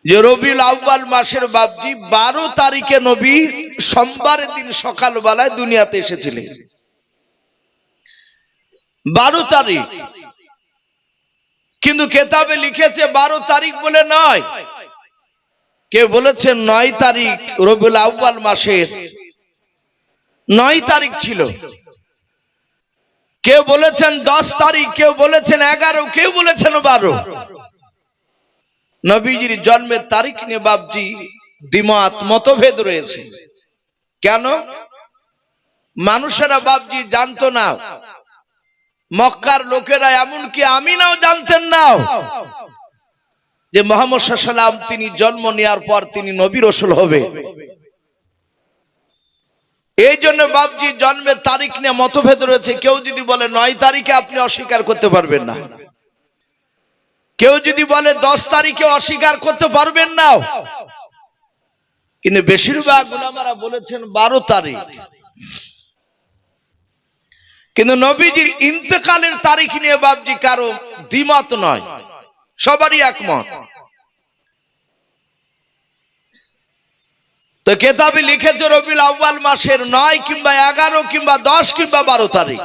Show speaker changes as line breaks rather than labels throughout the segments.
যে রবিউল আউয়াল মাসের বাবজি 12 তারিখে নবী সোমবারের দিন সকালবেলায় দুনিয়াতে এসেছিলেন। 12 তারিখ, কিন্তু কেতাবে লিখেছে 12 তারিখ বলে নয়, কেউ বলেছেন 9 তারিখ রবিউল আউয়াল মাসের 9 তারিখ ছিল, কেউ বলেছেন 10 তারিখ, কেউ বলেছেন 11, কেউ বলেছেন 12। নবীজির জন্মের তারিখ নিয়ে বাবজি দ্বিমত মতভেদ রয়েছে। কেন? মানুষেরা বাবজি জানতো না, মক্কার লোকেরা এমনকি আমিনাও জানতেন না যে মুহাম্মদ সাল্লাল্লাহু আলাইহি ওয়াসাল্লাম তিনি জন্ম নেওয়ার পর তিনি নবী রাসূল হবে। এই জন্য বাবজি জন্মের তারিখ নিয়ে মতভেদ রয়েছে। কেউ যদি বলে 9 তারিখে, আপনি অস্বীকার করতে পারবেন না। কেউ যদি বলে 10 তারিখে, অস্বীকার করতে পারবেন না। কিন্তু বেশিরভাগ উলামারা বলেছেন 12 তারিখ। কিন্তু নবীজির ইন্তেকালের তারিখ নিয়ে বাবজি কারো দ্বিমত নয়, সবারই একমত। তো কেতাবে লিখেছে রবিউল আউয়াল মাসের 9 কিংবা 11 কিংবা 10 কিংবা 12 তারিখ।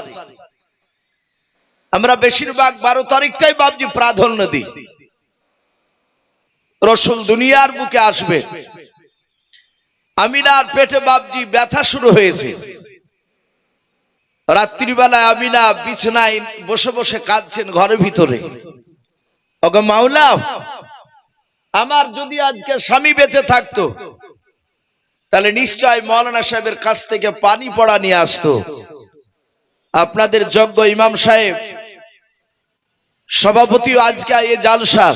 আমরা বেশিরভাগ 12 তারিখটাই বাবজি প্রাধান্য দিই। রাসূল দুনিয়ার বুকে আসবে, আমিনার পেটে বাবজি ব্যথা শুরু হয়েছে। রাত্রিবেলায় আমিনা বিছানায় বসে বসে কাঁদছেন ঘরের ভিতরে, ওগো মাওলা, আমার যদি আজকে স্বামী বেঁচে থাকতো তাহলে নিশ্চয় মাওলানা সাহেবের কাছ থেকে পানি পড়া নিয়ে আসতো। আপনাদের যোগ্য ইমাম সাহেব সভাপতি আজকে এই জালসা।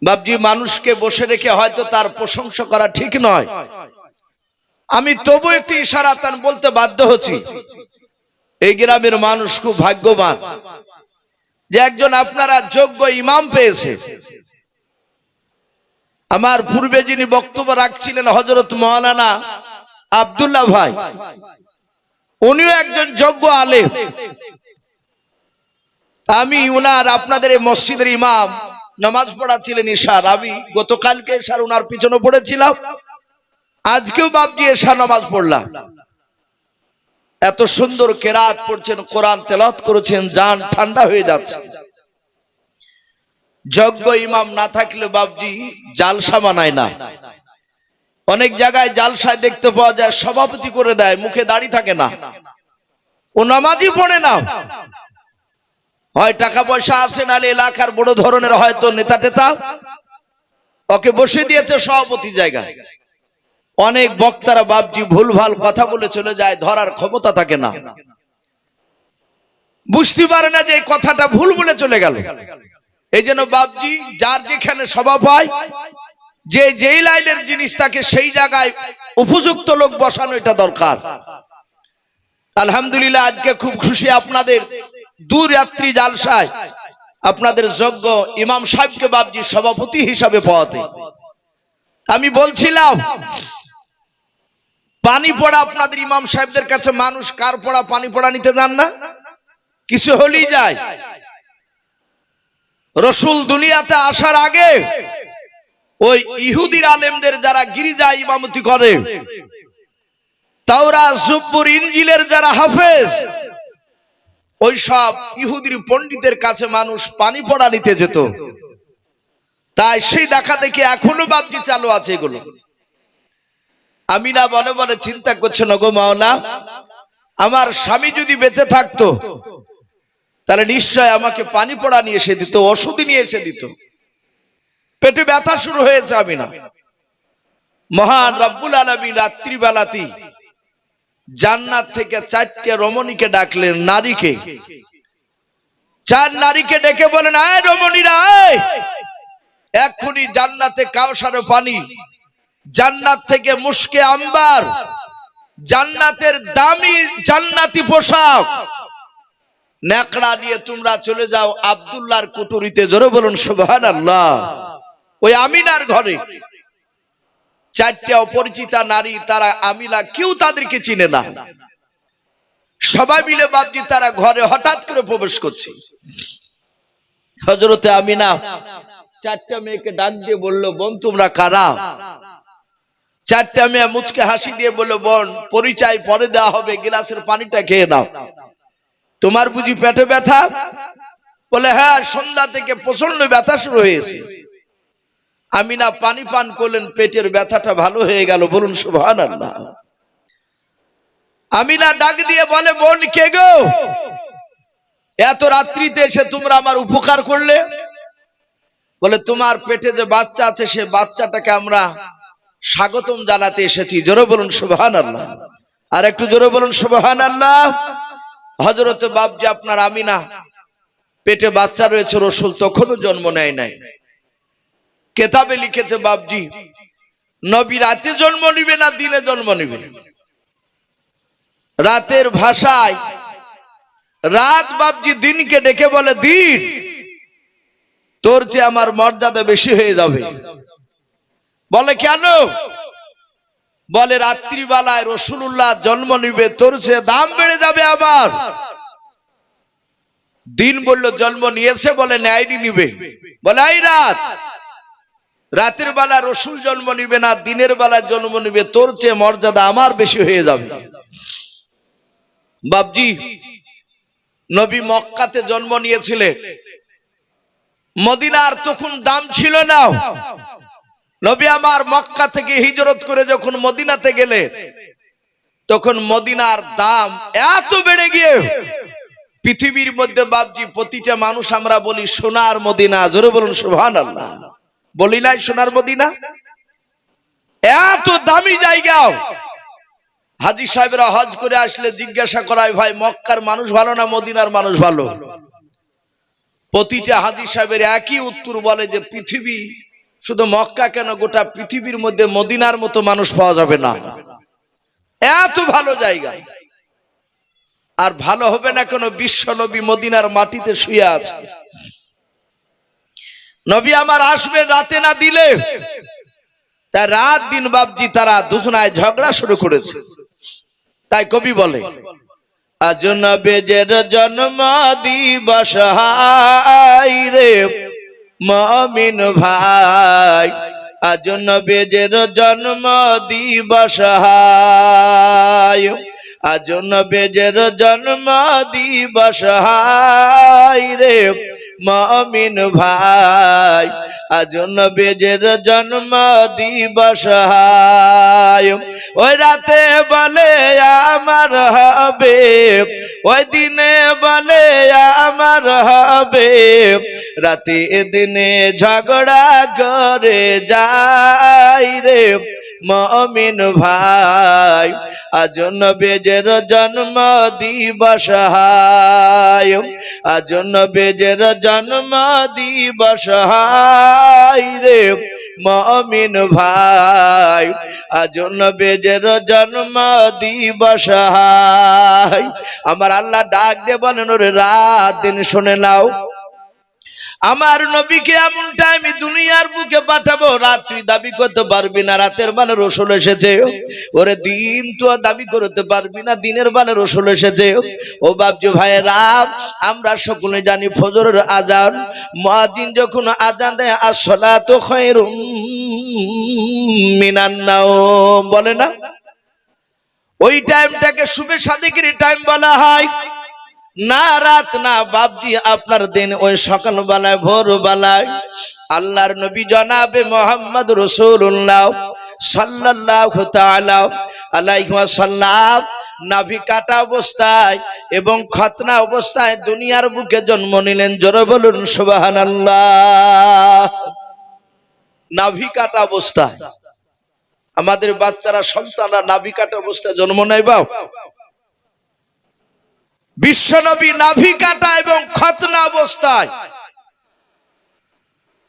বাবজি মানুষকে বসে রেখে হয়তো তার প্রশংসা করা ঠিক নয়, আমি তবু একটি ইশারাতান বলতে বাধ্য হচ্ছি। এই গ্রামের মানুষ খুব ভাগ্যবান যে একজন আপনারা যোগ্য ইমাম পেয়েছে। আমার পূর্বে যিনি বক্তব্য রাখছিলেন হযরত মাওলানা আব্দুল্লাহ ভাই, উনিও একজন যোগ্য আলেম। আমি উনার আপনাদের এই মসজিদের ইমাম, নামাজ পড়াছিলেন ইশার, আমি গতকালকে ইশার উনার পিছনে পড়েছিলাম, আজকেও বাবজি এশা নামাজ পড়লাম। এত সুন্দর কেরাত পড়ছেন, কোরআন তেলাওয়াত করেছেন, জান ঠান্ডা হয়ে যাচ্ছে। যোগ্য ইমাম না থাকলে বাবজি জালসা মানায় না। অনেক জায়গায় জালসায় দেখতে পাওয়া যায় সভাপতি করে দেয়, মুখে দাড়ি থাকে না, ও নামাজই পড়ে না। হয় টাকা পয়সা আছে, নাহলে এলাকার বড় ধরনের হয়তো নেতা টেতা ওকে বসে দিয়েছে সভাপতি জায়গায়। অনেক বক্তারা বাবজি ভুলভাল কথা বলে চলে যায়, ধরার ক্ষমতা থাকে না, বুঝতে পারে না যে এই কথাটা ভুল বলে চলে গেল। এই জন্য বাবজি যার যেখানে স্বভাব হয়, যে যেই লাইনের জিনিস তাকে সেই জায়গায় উপযুক্ত লোক বসানো এটা দরকার। আলহামদুলিল্লাহ আজকে খুব খুশি আপনাদের দূর রাত্রি জালসায় আপনাদের যোগ্য ইমাম সাহেবকে বাবজি সভাপতি হিসাবে পাওয়াতে। আমি বলছিলাম পানি পড়া আপনাদের ইমাম সাহেবদের কাছে মানুষ কার পড়া পানি পড়া নিতে যান না, কিছু হলেই যায়। রাসূল দুনিয়াতে আসার আগে ওই ইহুদির আলেমদের যারা গির্জায় ইমামতি করে, তাওরাত জবুর ইনজিলের যারা হাফেজ, ওই সব ইহুদির পণ্ডিতের কাছে মানুষ পানি পড়া নিতে যেত। তাই সেই দেখা দেখে এখনো বাবজি চালু আছে এগুলো। আমিনা মনে মনে চিন্তা করছেন, ওগো মাওলা, আমার স্বামী যদি বেঁচে থাকতো তাহলে নিশ্চয় আমাকে পানি পড়া নিয়ে এসে দিত, ওষুধ নিয়ে এসে দিত। পেটে ব্যথা শুরু হয়েছে। আমিনা মহান রব্বুল আলামিন রাত্রিবেলাতেই জান্নাত থেকে 4টে রমণীকে ডাকলেন, নারীকে। 4 নারীকে ডেকে বলেন, আয় রমণীরা, আয়, এক্ষুনি জান্নাতে কাউসারের পানি, জান্নাত থেকে মুশকে আম্বার, জান্নাতের দামি জান্নাতি পোশাক, নেকড়া নিয়ে তোমরা চলে যাও আব্দুল্লাহর কুটুরিতে। জোরে বলুন সুবহানাল্লাহ। ওই আমিনার ঘরে 4টে অপরিচিতা নারী, তারা আমিনা, কেউ তাদেরকে চিনে না। সবাই মিলে বাবজি তারা ঘরে হঠাৎ করে প্রবেশ করছে। হযরতে আমিনা চারটা মেয়েকে ডাক দিয়ে বলল, বোন তোমরা কারা? চারটা মেয়ে মুচকে হাসি দিয়ে বলল, বোন পরিচয় পরে দেওয়া হবে, গ্লাসের পানিটা খেয়ে নাও। তোমার বুঝি পেটে ব্যথা? বলে হ্যাঁ, সন্ধ্যা থেকে প্রচন্ড ব্যথা শুরু হয়েছে। আমিনা পানি পান করলেন, পেটের ব্যথাটা ভালো হয়ে গেল। বলুন সুবহানাল্লাহ। আমিনা ডাক দিয়ে বলে, বোন কে গো? এত রাত্রিতে এসে তোমরা আমার উপকার করলে? বলে তোমার পেটে যে বাচ্চা আছে সে বাচ্চাটাকে আমরা স্বাগতম জানাতে এসেছি। জোরে বলুন সুবহানাল্লাহ। আর একটু জোরে বলুন সুবহানাল্লাহ। হযরত বাপজি আপনার আমিনা পেটে বাচ্চা রয়েছে, রাসূল তখনও জন্ম নেয় নাই। কিতাবে লিখেছে বাপজি নবী রাতে জন্ম নিবে না দিনে জন্ম নিবে? রাতের ভাষায় রাত বাপজি দিনকে ডেকে বলে, দিন তোর চেয়ে আমার মর্যাদা বেশি হয়ে যাবে। বলে কেন? বলে রাত্রিবেলায় রাসূলুল্লাহ জন্ম নিবে, তোর চেয়ে দাম বেড়ে যাবে। আবার দিন বলল জন্ম নিয়েছে, বলে ন্যায়নি নিবে। বলে এই রাতের বেলা রাসূল জন্ম নিবে না দিনের বেলা জন্ম নিবে, তোর চেয়ে মর্যাদা আমার বেশি হয়ে যাবে। বাপজি নবী মক্কাতে জন্ম নিয়েছিলেন, মদিনার তখন দাম ছিল না। নবী আমার মক্কা থেকে হিজরত করে যখন মদিনাতে গেলে তখন মদিনার দাম এত বেড়ে গিয়ে পৃথিবীর মধ্যে বাপজি প্রতিটা মানুষ আমরা বলি সোনার মদিনা। জোরে বলুন সুবহানাল্লাহ। বলি নাই সোনার মদিনা? এত দামি জায়গা। হাজী সাহেবরা হজ করে আসলে জিজ্ঞাসা করায়, ভাই মক্কার মানুষ ভালো না মদিনার মানুষ ভালো? প্রতিটা হাজী সাহেবের একই উত্তর বলে যে পৃথিবী, শুধু মক্কা কেন গোটা পৃথিবীর মধ্যে মদিনার মতো মানুষ পাওয়া যাবে না। এত ভালো জায়গা। আর ভালো হবে না কেন? বিশ্ব নবী মদিনার মাটিতে শুয়ে আছে। নবী আমার আসবেন রাতে না দিলে, তাই রাত দিন বাপজি তারা দুজনায় ঝগড়া শুরু করেছে। তাই কবি বলে, আজ নবীর জন্ম দিবস হায় রে মুমিন ভাই, আজ নবীর জন্ম দিবস হায়, আজ নবীর জন্ম দিবস হায় রে মুমিন ভাই, আজ নবীর জন্ম দিবস হায়। ওই রাতে বলে আমার হবে, ওই দিনে বলে আমার হবে, রাতে দিনে ঝগড়া করে যায় রে মুমিন ভাই, আজ নবীর জন্ম দিবস হায়, আজ নবীর জন্ম দিবস হায় রে মুমিন ভাই, আজ নবীর জন্ম দিবস হায়। আমার আল্লাহ ডাক দিয়ে বলেন, ওরে রাত দিন শুনে নাও, আমার নবীকে এমন টাইমে দুনিয়ার বুকে পাঠাবো, রাত তুই দাবি করতে পারবি না রাতের বেলা রাসূল এসেছে, ওরে দিন তো দাবি করতে পারবি না দিনের বেলা রাসূল এসেছে। ও বাপজি ভাইরা, আমরা সকলে জানি ফজরের আজান, মুয়াজ্জিন যখন আজান দেয় আসসালাতু খায়রুম মিনান নাওম বলে না, ওই টাইমটাকে শুভে সাদিকের টাইম বলা হয়। না রাত না বাপজি আপনার দিন, ওই সকাল বেলায় ভোর বেলায় আল্লাহর নবী জনাবে মুহাম্মদ রাসূলুল্লাহ সাল্লাল্লাহু তাআলা আলাইহি ওয়াসাল্লাম নাভি কাটা অবস্থায় এবং খতনা অবস্থায় দুনিয়ার বুকে জন্ম নিলেন। জোরে বলুন সুবহানাল্লাহ। নাভি কাটা অবস্থায় আমাদের বাচ্চারা সন্তানরা নাভি কাটা অবস্থায় জন্ম নেয়। বাপ বিশ্বনবী নাভি কাটা এবং খতনা অবস্থায়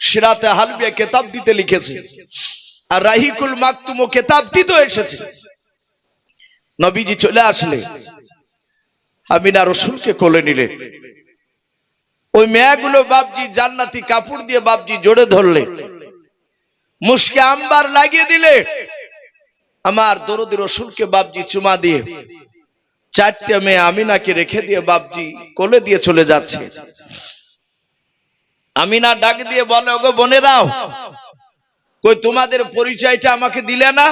সিরাতে হালবিয়া কিতাব দিতে লিখেছে, আর রাহিকুল মাকতুম কিতাবটি তো এসেছে। নবীজি চলে আসলে আমিনা রাসূলকে কোলে নিলেন। ওই মেয়েগুলো বাপজি জান্নাতি কাপড় দিয়ে বাপজি জোড়ে ধরলে, মুশকে আম্বার লাগিয়ে দিলে, আমার দরদি রাসূলকে বাপজি চুমা দিয়ে চারটে মেয়ে আমিনাকে রেখে দিয়ে বাপজি কোলে দিয়ে চলে যাচ্ছে। আমিনা ডাক দিয়ে বলে, ওগো বোনেরাও, কই তোমাদের পরিচয়টা আমাকে দিলে না?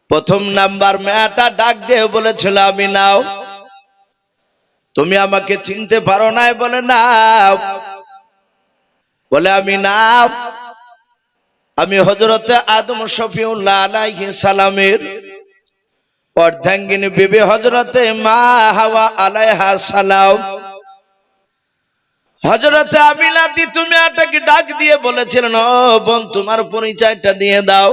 প্রথম নাম্বার মেয়েটা ডাক দিয়ে বলেছিল, আমিনাও তুমি আমাকে চিনতে পারো নাই? বলে না। বলে আমি না, আমি হযরতে আদম শফিউল্লাহ আলাইহিস সালামের অর্ধাঙ্গিনী বিবি হযরতে মা হাওয়া আলাইহা সালাম। হযরতে আমিনা দি তুমি এটাকে ডাক দিয়ে বলেছিলেন, ও বোন তোমার পরিচয়টা দিয়ে দাও।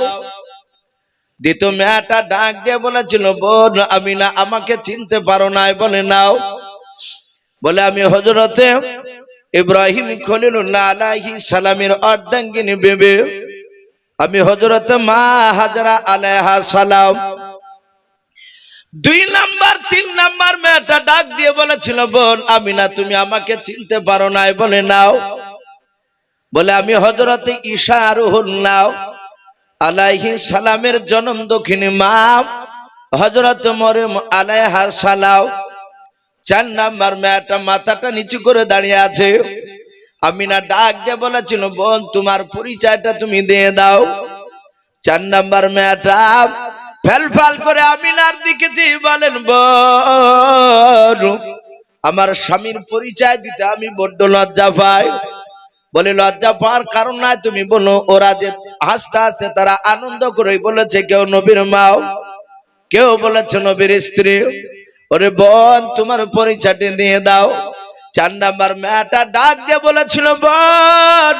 দ্বিতীয় মেয়েটা ডাক দিয়ে বলেছিল, বোন আমিনা আমাকে চিনতে পারো নাই? বলে নাও। বলে আমি হযরতে ইব্রাহিম খলিলুল্লাহ আলাইহিস সালামের অর্ধাঙ্গিনী বিবি, আমি হযরতে মা হাজরা আলাইহা সালাম। 2 নাম্বার 3 নাম্বার মেয়েটা ডাক দিয়ে বলেছিল, বোন আমিনা তুমি আমাকে চিনতে পারো নাই? বলে নাও। বলে আমি হযরতে ঈসা রুহুল্লাহ আলাইহিস সালামের জন্ম দক্ষিণী মা হযরত মরিয়ম আলাইহা সালাম। 4 নাম্বার মেয়েটা মাথাটা নিচু করে দাঁড়িয়ে আছে। আমিনা ডাক দিয়ে বলেছিল, বোন তোমার পরিচয়টা তুমি দিয়ে দাও। 4 নাম্বার মেয়েটা ফেলফাল করে আমিনার দিকে চেয়ে বলেন, বোন আমার স্বামীর পরিচয় দিতে আমি বড্ড লজ্জা পাই। বলে লজ্জা পাওয়ার কারণ নাই, তুমি বলো। ওরা যে হাসতে হাসতে তারা আনন্দ করে বলেছে, কেউ নবীর মা, কেউ বলেছে নবীর স্ত্রী। ওরে বোন তোমার পরিচয়টা দিয়ে দাও। 4 নাম্বার মেয়েটা ডাক দিয়ে বলেছিল, বোন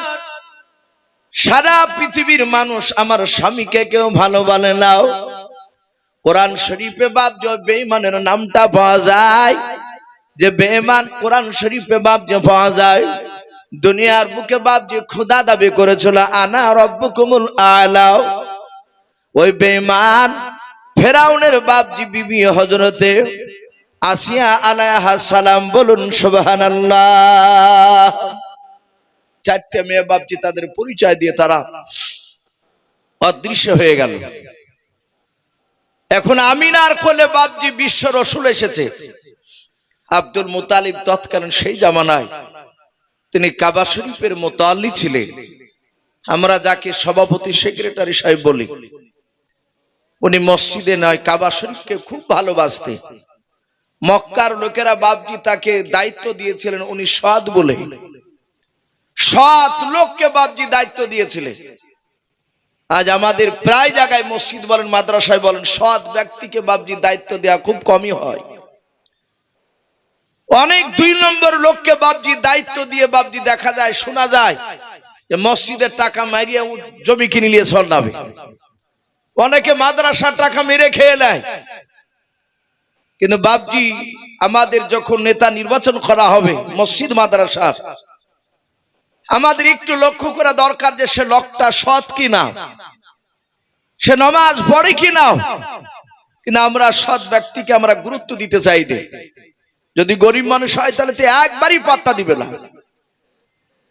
সারা পৃথিবীর মানুষ আমার স্বামীকে কেউ ভালো বলে না। কোরআন শরীফে বাপ যে বেঈমানের নামটা পাওয়া যায়, যে বেঈমান কোরআন শরীফে বাপ যে পাওয়া যায়। দুনিয়ার বুকে বাপ যে খোদা দাবি করেছিল, আনা রব্বুকুমুল আলা, ওই বেঈমান ফেরাউনের বাপজি বিবি হযরতে আসিয়া আলাইহা সালাম। বলুন সুবহানাল্লাহ। 4টে মেয়ে বাপজি তাদের পরিচয় দিয়ে তারা অদৃশ্য হয়ে গেল। এখন আমিনার কোলে বাপজি বিশ্ব রসুল এসেছে। আব্দুল মুতালিব তৎকালীন সেই জামানায় তিনি কাবা শরীফের মুতাল্লি ছিলেন। আমরা যাকে সভাপতি সেক্রেটারি সাহেব বলি, উনি মসজিদে নয় কাবা শরীফকে খুব ভালোবাসতেন। মক্কার লোকেরা বাপজি তাকে দায়িত্ব দিয়েছিলেন, উনি সৎ বলে। সৎ লোককে বাপজি দায়িত্ব দিয়েছিলেন। আজ আমাদের প্রায় জায়গায় মসজিদ বলেন মাদ্রাসায় বলেন সৎ ব্যক্তিকে বাপজি দায়িত্ব দেওয়া খুব কমই হয়। অনেক 2 নম্বর লোককে বাপজি দায়িত্ব দিয়ে বাপজি দেখা যায়, শোনা যায় যে মসজিদের টাকা মারিয়ে জমি কিনে নিয়ে চলবে। অনেকে মাদ্রাসার টাকা মেরে খেয়ে নেয়। কিন্তু বাপজি আমাদের যখন নেতা নির্বাচন করা হবে মসজিদ মাদ্রাসার, আমাদের একটু লক্ষ্য করা দরকার যে সে লোকটা সৎ কিনা, সে নামাজ পড়ে কিনা। কিন্তু আমরা সৎ ব্যক্তিকে আমরা গুরুত্ব দিতে চাই না। যদি গরিব মানুষ হয় তাহলে তো একবারই পাত্তা দিবে না।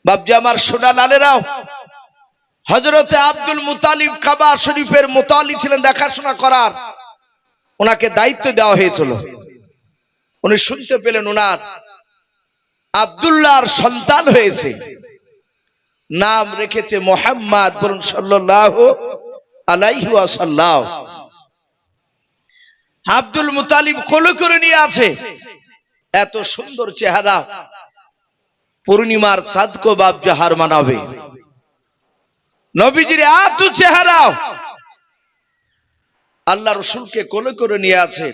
বাপজি আমার সোনা লালেরাও, হযরতে আব্দুল মুতালিব কাবা শরীফের মুতাল্লি ছিলেন, দেখাশোনা করার ওনাকে দায়িত্ব দেওয়া হয়েছিল। উনি শুনতে পেলেন ওনার আব্দুল্লাহর সন্তান হয়েছে, নাম রেখেছে মুহাম্মদ, বলুন সাল্লাল্লাহু আলাইহি ওয়াসাল্লাম। আব্দুল মুতালিব কোলে করে নিয়ে আছে। এত সুন্দর চেহারা, পূর্ণিমার চাঁদকে বাপ জাহার মানাবে। নবীজির এত চেহারা, আল্লাহ রসুলকে কোলে করে নিয়ে আছে।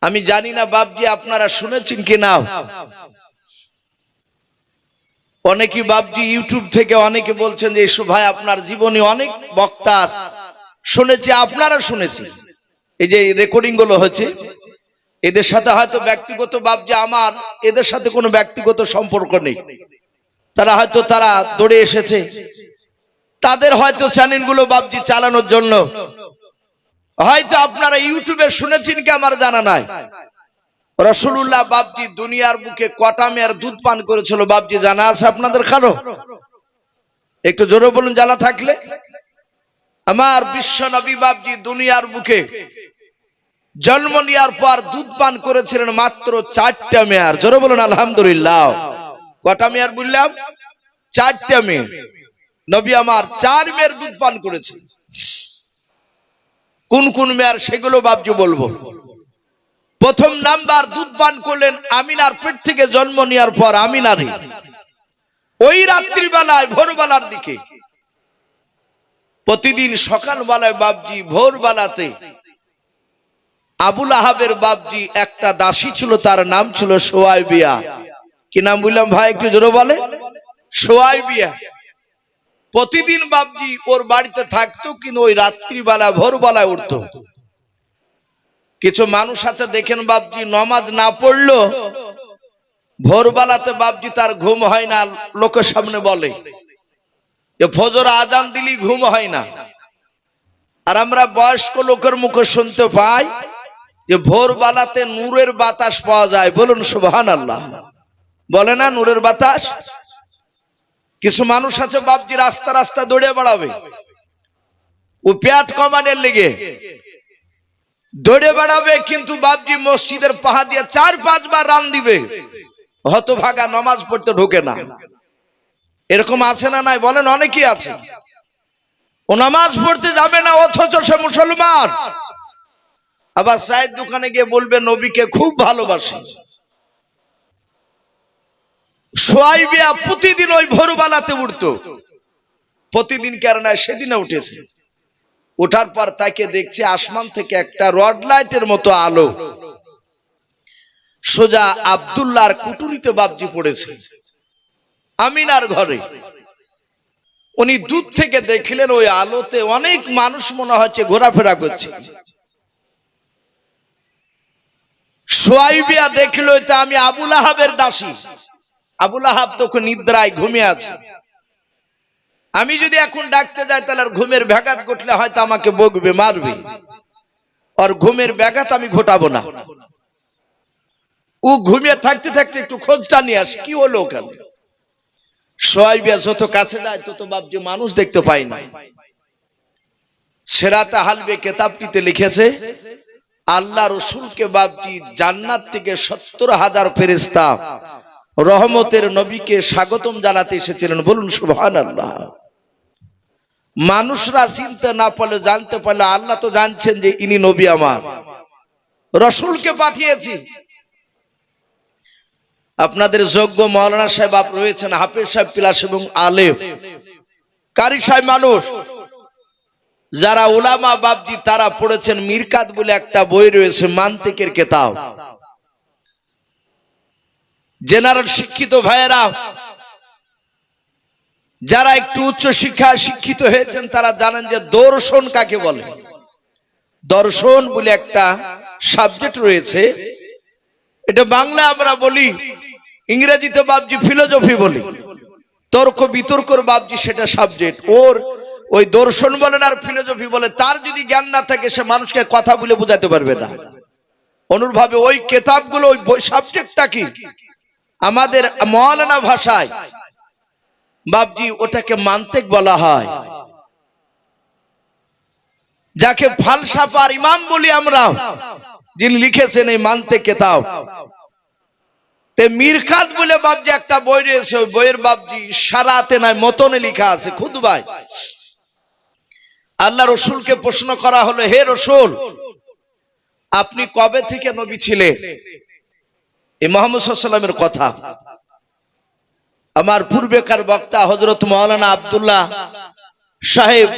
আমি জানি না বাপজি আপনারা শুনেছেন কি না। অনেকে বাপজি ইউটিউব থেকে অনেকে বলছেন যে এসো ভাই আপনার জীবনী অনেক বক্তার শুনেছি, আপনারা শুনেছেন। এই যে রেকর্ডিং গুলো হচ্ছে, এদের সাথে হয়তো ব্যক্তিগত বাপজি আমার এদের সাথে কোনো ব্যক্তিগত সম্পর্ক নেই। তারা হয়তো তারা দৌড়ে এসেছে, তাদের হয়তো চ্যানেলগুলো বাপজি চালানোর জন্য। হয়তো আপনারা ইউটিউবে শুনেছেন কি আমার জানা নাই। রাসূলুল্লাহ বাপজি দুনিয়ার বুকে কটা মেয়ের দুধ পান করেছিল বাপজি জানা আছে আপনাদের কারো? একটু জোরে বলুন জানা থাকলে। আমার বিশ্ব নবী বাপজি দুনিয়ার বুকে জন্ম নেওয়ার পর দুধ পান করেছিলেন মাত্র 4টা মেয়ার। জোরে বলুন আলহামদুলিল্লাহ। কটা মেয়ের বললাম? 4টা মেয়ে। নবী আমার 4 মেয়ের দুধ পান করেছে। কোন কোন মেয়ের সেগুলো বাপজি বলবো। প্রথম নাম্বার দুধ পান করলেন আমিনার পেট থেকে জন্ম নেওয়ার পর আমিনারই ওই রাত্রিবেলায় ভোরবেলার দিকে, প্রতিদিন সকালবেলায় বাপজি ভোরবেলাতে আবুল আহাবের বাপজি একটা দাসী ছিল, তার নাম ছিল সোয়াইবিয়া। কি নাম বললাম ভাই, একটু জোরে বলে? সোয়াইবিয়া। প্রতিদিন বাপজি ওর বাড়িতে থাকতো, কিন্তু ওই রাত্রিবেলা ভোরবেলায় উঠতো। কিছু মানুষ আছে দেখেন বাপজি নামাজ না পড়লো ভোরবেলাতে বাপজি তার ঘুম হয় না, লোকের সামনে বলে যে ফজর আজান দিলি ঘুম হয় না। আর আমরা বয়স্ক লোকের মুখে শুনতে পাই যে ভোরবেলাতে নূরের বাতাস পাওয়া যায়। বলুন সুবহানাল্লাহ। বলে না নূরের বাতাস? কিছু মানুষ আছে বাপজি রাস্তা রাস্তা দৌড়ে বেড়াবে, ও পেট কমানোর লেগে দৌড়ে বেড়াবে, কিন্তু বাপজি মসজিদের পাহা দিয়ে 4-5 বার রান দিবে, হতভাগা নামাজ পড়তে ঢোকে না। এরকম আছে না নাই বলেন? অনেকেই আছে। ও নামাজ পড়তে যাবে না, অথচ সে মুসলমান। আবার চায়ের দোকানে গিয়ে বলবে নবীকে খুব ভালোবাসে। সোয়াইবিয়া প্রতিদিন ওই ভোরবেলাতে উঠতো, প্রতিদিন কেন না সেদিনে উঠেছে। ওঠার পর তাকে দেখছে আসমান থেকে একটা রড লাইটের মতো আলো সোজা আব্দুল্লাহর কুটুরিতে বাপজি পড়েছে, আমিনার ঘরে। উনি দূর থেকে দেখলেন ওই আলোতে অনেক মানুষ মনে হচ্ছে ঘোরাফেরা করছে। সোয়াইবিয়া দেখলো এটা আমি আবুল আহাবের দাসী। আবুল আহাব তখন নিদ্রায় ঘুমিয়ে আছে। আমি যদি এখন ডাকতে যাই তাহলে আর ঘুমের ব্যাঘাত ঘটলে হয়তো আমাকে বকবে, মারবে। আর ঘুমের ব্যাঘাত আমি ঘটাবো না। ও ঘুমিয়ে থাকতে থাকতে একটু খোঁজটা নিয়ে আসে, কি হলো কেন? সোয়াইবিয়া যত কাছে যায় তত বাপজি মানুষ দেখতে পাই না। সেরাতে হালবে কেতাবটিতে লিখেছে আল্লাহ রসুলকে বাপজি জান্নাত থেকে 70,000 ফেরেশতা রহমতের নবীকে স্বাগতম জানাতে এসেছিলেন। বলুন সুবহানাল্লাহ। মানুষরা চিনতে না পারলে জানতে পারলে আল্লাহ তো জানছেন যে ইনি নবী আমার, রসুলকে পাঠিয়েছি। আপনাদের যোগ্য মাওলানা সাহেব রয়েছেন, হাফেজ সাহেব পিলাস এবং আলেম কারি সাহেব মানুষ যারা উলামা বাপজি তারা পড়েছেন। মিরকাত বলে একটা বই রয়েছে, মান্তিকের কিতাব। জেনারেল শিক্ষিত ভাইয়েরা যারা একটু উচ্চ শিক্ষা শিক্ষিত হয়েছেন তারা জানেন যে দর্শন কাকে বলে। দর্শন বলে একটা সাবজেক্ট রয়েছে, এটা বাংলা আমরা বলি, ইংরেজিতে বাপজি ফিলোসফি বলি, তর্ক বিতর্কর বাপজি সেটা সাবজেক্ট। ওর ওই দর্শন বলেন আর ফিলোসফি বলে, তার যদি জ্ঞান না থাকে সে মানুষকে কথা বলে বোঝাতে পারবে না। অনুরূপভাবে ওই কিতাবগুলো ওই সাবজেক্টটা কি আমাদের মাওলানা ভাষায় বাপজি ওটাকে মান্তিক বলা হয়, যাকে ফালসাফার ইমাম বলি আমরা, যিনি লিখেছেন এই মান্তিক কিতাব। তে মিরকাত বলে বাপজি একটা বই রয়েছে, ওই বইয়ের বাপজি সারাতে নাই মতনে লেখা আছে খুতবায় আল্লাহ রসুলকে প্রশ্ন করা হলো, হে রসুল আপনি কবে থেকে নবী ছিলেন? এই মুহাম্মদ সাল্লাল্লাহু আলাইহি ওয়াসাল্লামের কথা আমার পূর্বেকার বক্তা হযরত মাওলানা আব্দুল্লাহ সাহেব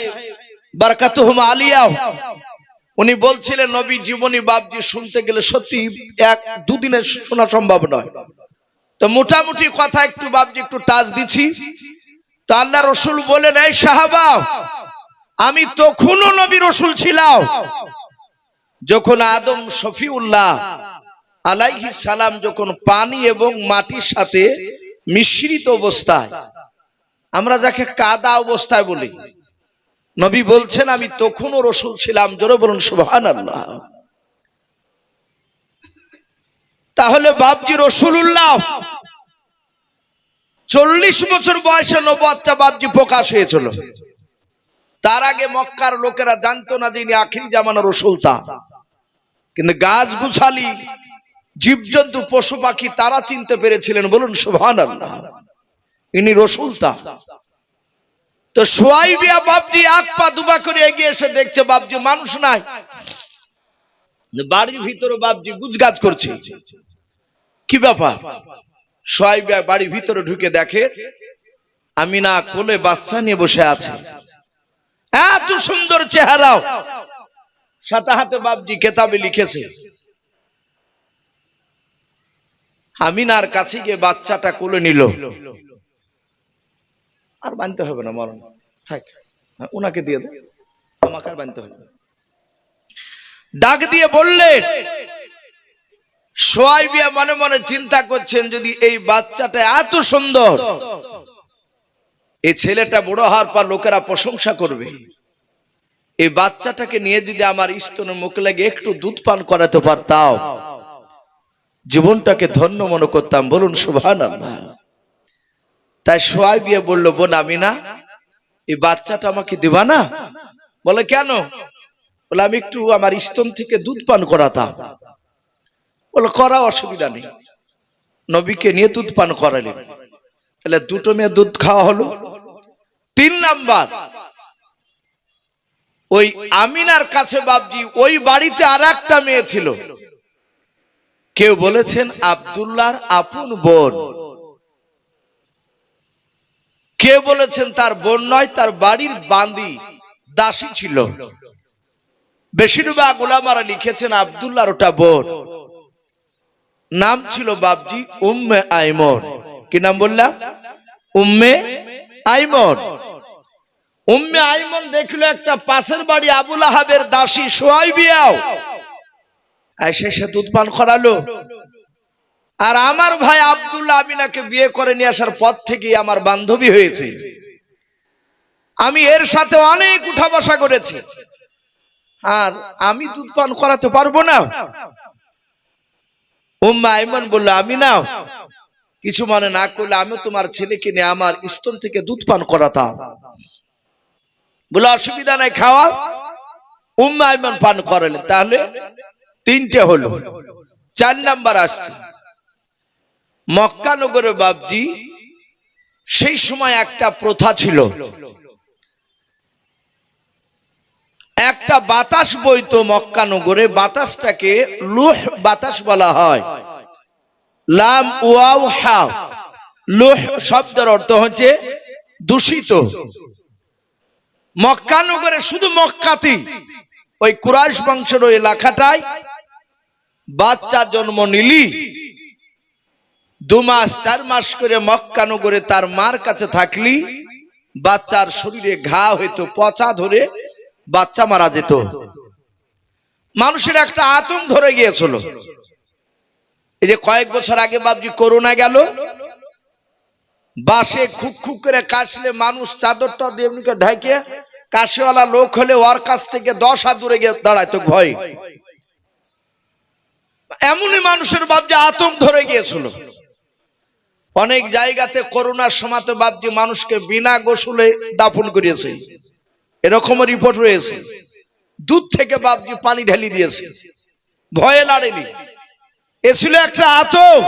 বারাকাতুহুম আলিয়া উনি বলছিলেন নবী জীবনী বাপজি শুনতে গেলে সত্যি 1-2 দিনে শোনা সম্ভব নয়। তো মোটামুটি কথা একটু বাপজি একটু টাচ দিছি। তো আল্লাহ রসুল বলেন, এই সাহাবা আমি তখনও নবী রসুল ছিলাম যখন আদম শফিউল্লাহ আলাইহিস সালাম যখন পানি এবং মাটির সাথে মিশ্রিত অবস্থায়, আমরা যাকে কাদা অবস্থায় বলি, নবী বলছেন আমি তখনও রসুল ছিলাম। জোরে বলুন সুবহানাল্লাহ। তাহলে বাপজি রসুলুল্লাহ 40 বছর বয়সে নবুয়তটা বাপজি প্রকাশ হয়েছিল। তার আগে মক্কার লোকেরা জানতো না যে ইনি আখিরি জামানার রসুল তা, কিন্তু গাছ গুছালি জীবজন্তু পশু পাখি তারা চিনতে পেরেছিলেন, বলুন সুবহানাল্লাহ। ইনি রাসূল। তো সুয়াইবিয়া বাপজি এক পা দুপা করে এগিয়ে এসে দেখছে বাপজি মানুষ নাই, বাড়ির ভিতরে বাপজি গুজগাজ করছে। কি ব্যাপার? সুয়াইবিয়া বাড়ির ভিতরে ঢুকে দেখে আমিনা কোলে বাচ্চা নিয়ে বসে আছে, এত সুন্দর চেহারাও, সাথে হাতে বাপজি কেতাবে লিখেছে। আমিনার কাছে গিয়ে বাচ্চাটা কোলে নিল। আর বানতে হবে না, মরণ থাক, ওনাকে দিয়ে দে, আমাকে আর বানতে হবে না। ডাক দিয়ে বললেন, সুয়াইবিয়া মনে মনে চিন্তা করছেন, যদি এই বাচ্চাটা এত সুন্দর, এই ছেলেটা বড় হওয়ার পর লোকেরা প্রশংসা করবে, এই বাচ্চাটাকে নিয়ে যদি আমার স্তনে মুখ লাগে একটু দুধ পান করাতে পারতাম, জীবনটাকে ধন্য মনে করতাম, বলুন সুবহানাল্লাহ। তাই সুয়াইবিয়া বলল, বোন আমিনা, এই বাচ্চাটা আমাকে দিবা না? বলে কেন? বলে আমি একটু আমার স্তন থেকে দুধ পান করাতাম। বলে করা অসুবিধা নেই। নবীকে নিয়ে দুধ পান করালেন, তাহলে দুটো মেয়ে দুধ খাওয়া হলো। 3 নাম্বার, ওই আমিনার কাছে বাপজি ওই বাড়িতে আর একটা মেয়ে ছিল, কেউ বলেছেন আব্দুল্লাহর আপন বোন, কেউ বলেছেন তার বোন নয়, তার বাড়ির বান্দি দাসী ছিল। বেশিরভাগ উলামারা লিখেছেন আব্দুল্লাহর ওটা বোন, নাম ছিল বাপজি উম্মে আইমন। কি নাম বললাম? উম্মে আইমন। উম্মে আইমন দেখলো একটা পাশের বাড়ি আবু লাহাবের দাসী সুয়াইবিয়াও এসে সে দুধ পান করালো। আর আমার ভাই আব্দুল্লাহ আমিনাকে বিয়ে করে নিয়ে আসার পর থেকেই আমার বান্ধবী হয়েছে, আমি এর সাথে অনেক উঠা বসা করেছি, আর আমি দুধ পান করাতে পারবো না? উম্মে আইমন বলল, আমিনা কিছু মনে না করলে আমি তোমার ছেলেকে নিয়ে আমার স্তন থেকে দুধ পান করাতাম। বলে অসুবিধা নাই, খাওয়া। উম্মে আইমন পান করালেন। তাহলে 3টে হলো। 4 নাম্বার আসছে, মক্কা নগরে বাপজি সেই সময় একটা প্রথা ছিল, একটা বাতাস বইতো মক্কা নগরে, বাতাসটাকে লুহ বাতাস বলা হয়। লাম ওয়াও হা, লুহ শব্দের অর্থ হচ্ছে দূষিত। মক্কা নগরে শুধু মক্কাতেই, ওই কুরাইশ বংশের ওই এলাকাটায় বাচ্চা জন্ম নিলি 2 মাস 4 মাস করে মক্কা নগরে তার মার কাছে থাকলি বাচ্চার শরীরে ঘা হইতো, পচা ধরে বাচ্চা মারা যেত। মানুষের একটা আতঙ্ক ধরে গিয়েছিল। এই যে কয়েক বছর আগে বাপজি করোনা গেল, বাসে খুক খুক করে কাশলে মানুষ চাদরটা দিয়ে ঢাকে, কাশিওয়ালা লোক হলে ওর কাছ থেকে 10 হাত দূরে গিয়ে দাঁড়াইতো ভয়। এমনই মানুষের বাপজি আতঙ্ক ধরে গিয়েছিল। অনেক জায়গাতে করোনার সময় তো বাপজি মানুষকে বিনা গোসলে দাফন করিয়েছে, এরকম রিপোর্ট রয়েছে। দুধ থেকে বাপজি পানি ঢেলি দিয়েছে, ভয়ে লাড়েনি। এ ছিল একটা আতঙ্ক।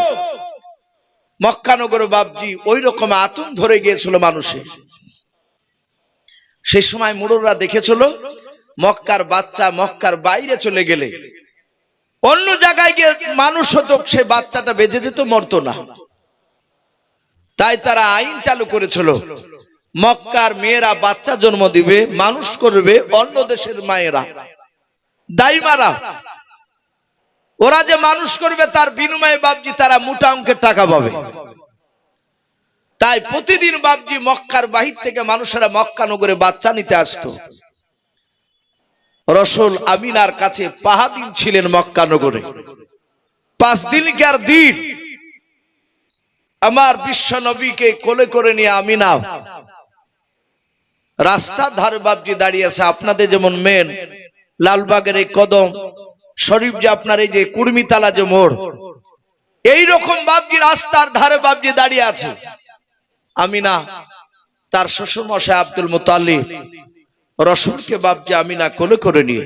মক্কা নগরে বাপজি ওই রকম আতঙ্ক ধরে গিয়েছিল মানুষের। সেই সময় মুড়োরা দেখেছিল মক্কার বাচ্চা মক্কার বাইরে চলে গেলে অন্য জায়গায় গিয়ে মানুষ হতো, সে বাচ্চাটা বেঁচে যেত, মরতো না। তাই তারা আইন চালু করেছিল, মক্কার মেয়েরা বাচ্চা জন্ম দিবে, মানুষ করবে অন্য দেশের মায়েরা, দাইমারা, ওরা যে মানুষ করবে তার বিনিময়ে বাপজি তারা মোটা অঙ্কের টাকা পাবে। তাই প্রতিদিন বাপজি মক্কার বাহির থেকে মানুষেরা মক্কা নগরে বাচ্চা নিতে আসতো। রাসূল আমিনার কাছে 5 দিন ছিলেন মক্কা নগরে। 5 দিনকার দিন আমার বিশ্ব নবীকে কোলে করে নিয়ে আমিনা রাস্তার ধারে বাপজি দাঁড়িয়ে আছে। আপনাদের যেমন মেন লালবাগের এই কদম শরীফ, যে আপনার এই যে কুর্মিতালা যে মোড়, এইরকম বাপজি রাস্তার ধারে বাপজি দাঁড়িয়ে আছে আমিনা। তার শ্বশুর মশাই আব্দুল মুতাল্লিব রাসূলকে বাপজি আমিনা কোলে করে নিয়ে